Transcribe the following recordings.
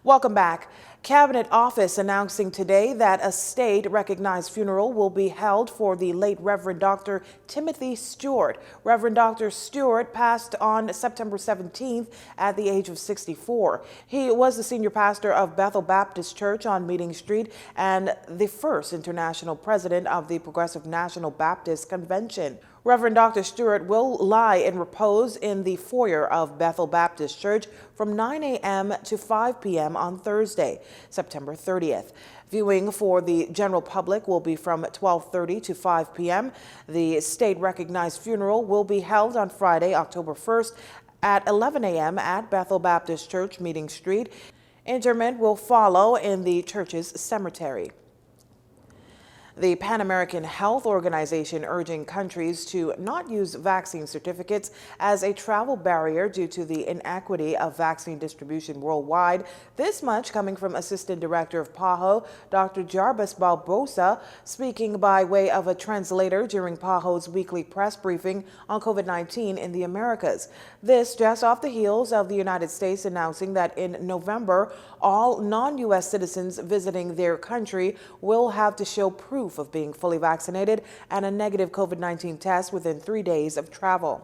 Welcome back. Cabinet Office announcing today that a state-recognized funeral will be held for the late Reverend Dr. Timothy Stewart. Reverend Dr. Stewart passed on September 17th at the age of 64. He was the senior pastor of Bethel Baptist Church on Meeting Street and the first international president of the Progressive National Baptist Convention. Reverend Dr. Stewart will lie in repose in the foyer of Bethel Baptist Church from 9 a.m. to 5 p.m. on Thursday, September 30th. Viewing for the general public will be from 12:30 to 5 p.m. The state-recognized funeral will be held on Friday, October 1st at 11 a.m. at Bethel Baptist Church, Meeting Street. Interment will follow in the church's cemetery. The Pan American Health Organization urging countries to not use vaccine certificates as a travel barrier due to the inequity of vaccine distribution worldwide. This much coming from Assistant Director of PAHO, Dr. Jarbas Barbosa, speaking by way of a translator during PAHO's weekly press briefing on COVID-19 in the Americas. This just off the heels of the United States announcing that in November, all non-U.S. citizens visiting their country will have to show proof of being fully vaccinated and a negative COVID-19 test within 3 days of travel.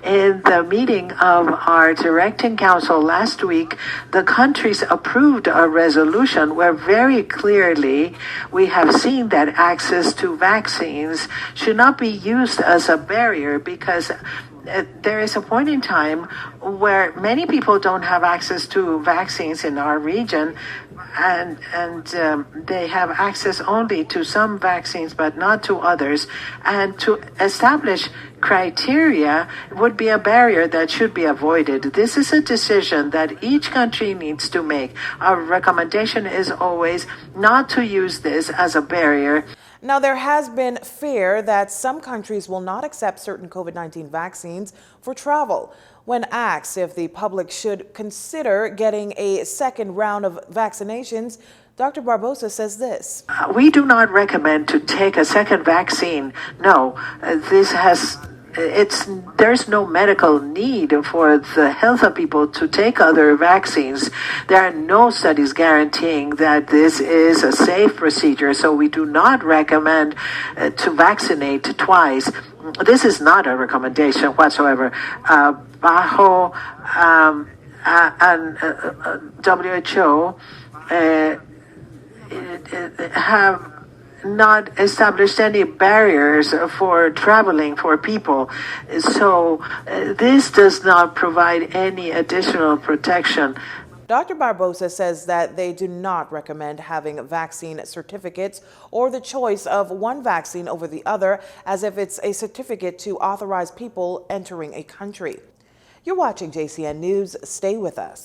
In the meeting of our directing council last week, the countries approved a resolution where very clearly we have seen that access to vaccines should not be used as a barrier, because there is a point in time where many people don't have access to vaccines in our region, and they have access only to some vaccines but not to others, and to establish criteria would be a barrier that should be avoided. This is a decision that each country needs to make. Our recommendation is always not to use this as a barrier. Now, there has been fear that some countries will not accept certain COVID-19 vaccines for travel. When asked if the public should consider getting a second round of vaccinations, Dr. Barbosa says this. We do not recommend to take a second vaccine. No, there's no medical need for the health of people to take other vaccines. There are no studies guaranteeing that this is a safe procedure, so we do not recommend to vaccinate twice. This is not a recommendation whatsoever. PAHO and WHO have not established any barriers for traveling for people. So this does not provide any additional protection. Dr. Barbosa says that they do not recommend having vaccine certificates or the choice of one vaccine over the other as if it's a certificate to authorize people entering a country. You're watching JCN News. Stay with us.